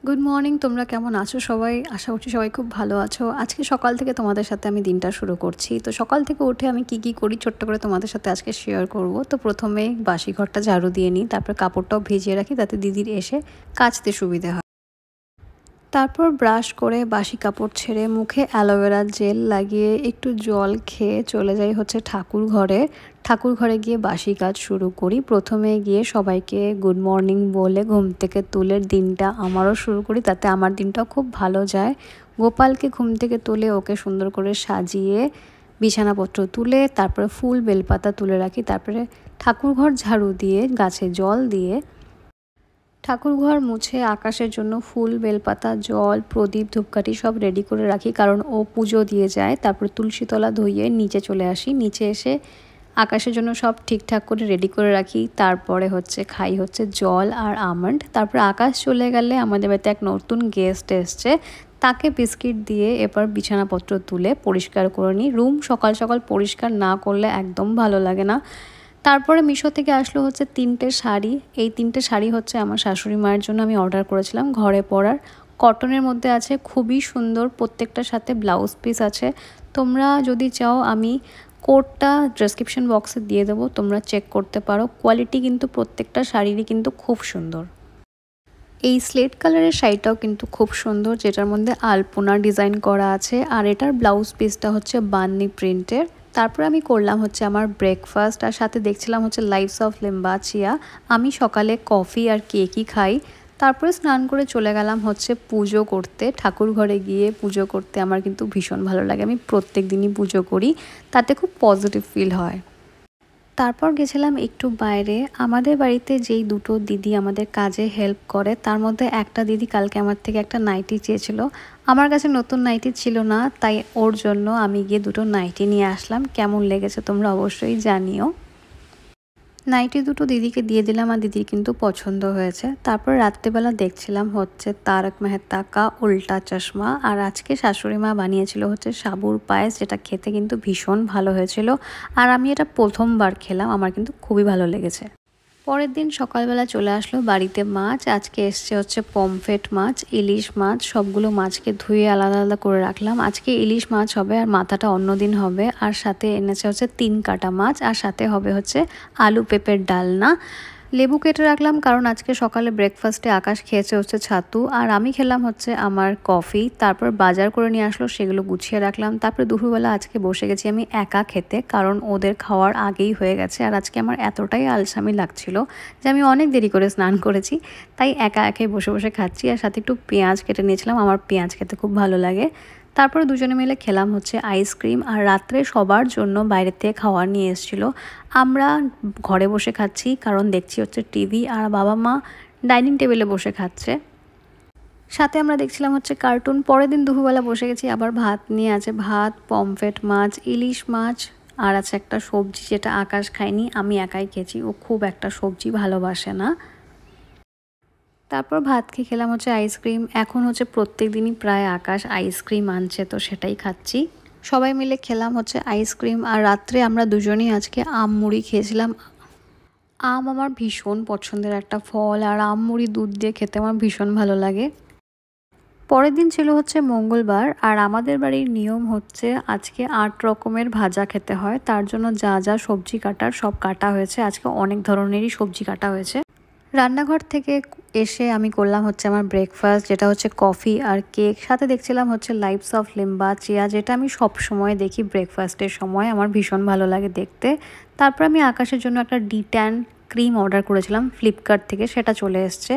Good morning, তোমরা কেমন আছো সবাই? আশা করছি সবাই খুব ভালো আছো। আজকে সকাল থেকে তোমাদের সাথে আমি দিনটা শুরু করছি। তো সকাল থেকে উঠে আমি কি করি ছোট্ট করে তোমাদের সাথে আজকে শেয়ার করব। তো প্রথমে বাসি ঘরটা ঝাড়ু দিয়ে নিই, তারপর কাপড়টাও ভিজিয়ে রাখি যাতে দিদির এসে কাচতে সুবিধে হয়। তারপর ব্রাশ করে বাসি কাপড় ছেড়ে মুখে অ্যালোভেরা জেল লাগিয়ে একটু জল খেয়ে চলে যাই হচ্ছে ঠাকুর ঘরে। ঠাকুর ঘরে গিয়ে বাসি কাজ শুরু করি। প্রথমে গিয়ে সবাইকে গুড মর্নিং বলে ঘুম থেকে তুলে দিনটা আমারও শুরু করি, তাতে আমার দিনটাও খুব ভালো যায়। গোপালকে ঘুম থেকে তুলে ওকে সুন্দর করে সাজিয়ে বিছানাপত্র তুলে তারপরে ফুল বেলপাতা তুলে রাখি। তারপরে ঠাকুর ঘর ঝাড়ু দিয়ে গাছে জল দিয়ে ঠাকুরঘর মুছে আকাশের জন্য ফুল বেলপাতা জল প্রদীপ ধূপকাঠি সব রেডি করে রাখি, কারণ ও পুজো দিয়ে যায়। তারপর তুলসীতলা ধুয়ে নিচে চলে আসি। নিচে এসে আকাশের জন্য সব ঠিকঠাক করে রেডি করে রাখি। তারপরে খাই জল আর আমন্ড। তারপর আকাশ চলে গেলে আমাদের বাড়িতে এক নতুন গেস্ট এসছে, তাকে বিস্কিট দিয়ে এবার বিছানাপত্র তুলে পরিষ্কার করে নিই। রুম সকাল সকাল পরিষ্কার না করলে একদম ভালো লাগে না। তারপরে মিশো থেকে আসলো 3টে শাড়ি। এই 3টে শাড়ি আমার শাশুড়ি মায়ের জন্য আমি অর্ডার করেছিলাম ঘরে পরার। কটনের মধ্যে আছে, খুবই সুন্দর। প্রত্যেকটার সাথে ব্লাউজ পিস আছে। তোমরা যদি চাও আমি কোডটা ডেসক্রিপশন বক্সে দিয়ে দেবো, তোমরা চেক করতে পারো। কোয়ালিটি কিন্তু প্রত্যেকটা শাড়িরই কিন্তু খুব সুন্দর। এই স্লেট কালারের শাড়িটাও কিন্তু খুব সুন্দর, যেটার মধ্যে আলপনা ডিজাইন করা আছে। আর এটার ব্লাউজ পিসটা বান্নি প্রিন্টের। তারপর আমি করলাম আমার ব্রেকফাস্ট, আর সাথে দেখছিলাম লাইভস অফ লিম্বাচিয়া। আমি সকালে কফি আর কেকই খাই। তারপরে স্নান করে চলে গেলাম পুজো করতে। ঠাকুর ঘরে গিয়ে পুজো করতে আমার কিন্তু ভীষণ ভালো লাগে। আমি প্রত্যেক দিনই পুজো করি, তাতে খুব পজিটিভ ফিল হয়। তারপর গেছিলাম একটু বাইরে। আমাদের বাড়িতে যেই দুটো দিদি আমাদের কাজে হেল্প করে, তার মধ্যে একটা দিদি কালকে আমার থেকে একটা নাইটি চেয়েছিল। আমার কাছে নতুন নাইটি ছিল না, তাই ওর জন্য আমি গিয়ে দুটো নাইটি নিয়ে আসলাম। কেমন লেগেছে তোমরা অবশ্যই জানিও। নাইটি দুটো দিদিকে দিয়ে দিলাম, আর দিদির কিন্তু পছন্দ হয়েছে। তারপর রাত্রেবেলা দেখছিলাম তারক মেহতা কা উল্টা চশমা। আর আজকে শাশুড়ি মা বানিয়েছিল সাবুর পায়েস, যেটা খেতে কিন্তু ভীষণ ভালো হয়েছিল। আর আমি এটা প্রথমবার খেলাম, আমার কিন্তু খুবই ভালো লেগেছে। পরের দিন সকালবেলা চলে আসলো বাড়িতে মাছ। আজকে এসছে পমফ্রেট মাছ, ইলিশ মাছ। সবগুলো মাছকে ধুয়ে আলাদা আলাদা করে রাখলাম। আজকে ইলিশ মাছ হবে, আর মাথাটা অন্যদিন হবে। আর সাথে এনেছে 3 কাটা মাছ, আর সাথে হবে আলু পেঁপের ডালনা। লেবু কেটে রাখলাম, কারণ আজকে সকালে ব্রেকফাস্টে আকাশ খেয়েছে ছাতু, আর আমি খেলাম আমার কফি। তারপর বাজার করে নিয়ে আসলো, সেগুলো গুছিয়ে রাখলাম। তারপর দুপুরবেলা আজকে বসে গেছি আমি একা খেতে, কারণ ওদের খাওয়ার আগেই হয়ে গেছে। আর আজকে আমার এতটাই আলসামি লাগছিল যে আমি অনেক দেরি করে স্নান করেছি, তাই একা একাই বসে বসে খাচ্ছি। আর সাথে একটু পেঁয়াজ কেটে নিয়েছিলাম, আমার পেঁয়াজ খেতে খুব ভালো লাগে। তারপরে দুজনে মিলে খেলাম আইসক্রিম। আর রাত্রে সবার জন্য বাইরে থেকে খাওয়ার নিয়ে এসেছিলো। আমরা ঘরে বসে খাচ্ছি, কারণ দেখছি টিভি, আর বাবা মা ডাইনিং টেবিলে বসে খাচ্ছে। সাথে আমরা দেখছিলাম কার্টুন। পরের দিন দুপুরবেলা বসে গেছি আবার ভাত নিয়ে। আছে ভাত, পমফ্রেট মাছ, ইলিশ মাছ, আর আছে একটা সবজি যেটা আকাশ খায়নি, আমি একাই খেয়েছি। ও খুব একটা সবজি ভালোবাসে না। তারপর ভাত খেয়ে খেলাম আইসক্রিম। এখন প্রত্যেক দিনই প্রায় আকাশ আইসক্রিম আনছে, তো সেটাই খাচ্ছি। সবাই মিলে খেলাম আইসক্রিম। আর রাত্রে আমরা দুজনেই আজকে আম মুড়ি খেয়েছিলাম। আম আমার ভীষণ পছন্দের একটা ফল, আর আম মুড়ি দুধ দিয়ে খেতে আমার ভীষণ ভালো লাগে। পরের দিন ছিল মঙ্গলবার, আর আমাদের বাড়ির নিয়ম আজকে 8 রকমের ভাজা খেতে হয়। তার জন্য যা যা সবজি কাটার সব কাটা হয়েছে। আজকে অনেক ধরনেরই সবজি কাটা হয়েছে। রান্নাঘর থেকে এসে আমি করলাম আমার ব্রেকফাস্ট, যেটা কফি আর কেক। সাথে দেখছিলাম লাইভস অফ লিম্বাচিয়া, যেটা আমি সব সময় দেখি ব্রেকফাস্টের সময়, আমার ভীষণ ভালো লাগে দেখতে। তারপর আমি আকাশের জন্য একটা ডিট্যান ক্রিম অর্ডার করেছিলাম ফ্লিপকার্ট থেকে, সেটা চলে এসছে।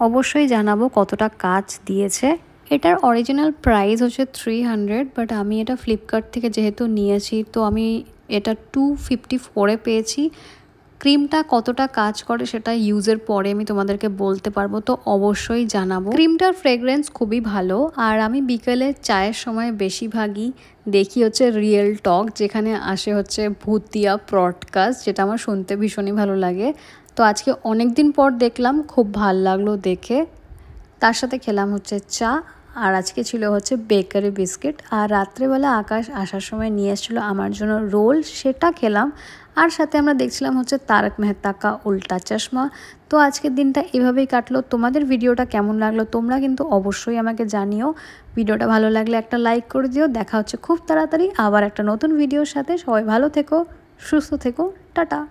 অবশ্যই জানাবো কতটা কাজ দিয়েছে। এটার অরিজিনাল প্রাইস 300, বাট আমি এটা ফ্লিপকার্ট থেকে যেহেতু নিয়েছি, তো আমি এটা 254-এ পেয়েছি। ক্রিমটা কতটা কাজ করে সেটা ইউজের পরে আমি তোমাদেরকে বলতে পারবো, তো অবশ্যই জানাবো। ক্রিমটার ফ্রেগরেন্স খুবই ভালো। আর আমি বিকেলে চায়ের সময় বেশিরভাগই দেখি রিয়েল টক, যেখানে আসে ভূতিয়া পডকাস্ট, যেটা আমার শুনতে ভীষণই ভালো লাগে। তো আজকে অনেক দিন পর দেখলাম, খুব ভাল লাগলো দেখে। তার সাথে খেলাম চা। আর আজকে ছিল হচ্ছে বেকারি বিস্কিট। আর রাত্রেবেলা আকাশ আসার সময় নিয়ে এসেছিলো আমার জন্য রোল, সেটা খেলাম। আর সাথে আমরা দেখছিলাম হচ্ছে তারক মেহতা কা উল্টা চশমা। তো আজকের দিনটা এভাবেই কাটলো। তোমাদের ভিডিওটা কেমন লাগলো তোমরা কিন্তু অবশ্যই আমাকে জানিও। ভিডিওটা ভালো লাগলে একটা লাইক করে দিও। দেখা হচ্ছে খুব তাড়াতাড়ি আবার একটা নতুন ভিডিওর সাথে। সবাই ভালো থেকো, সুস্থ থেকো, টাটা।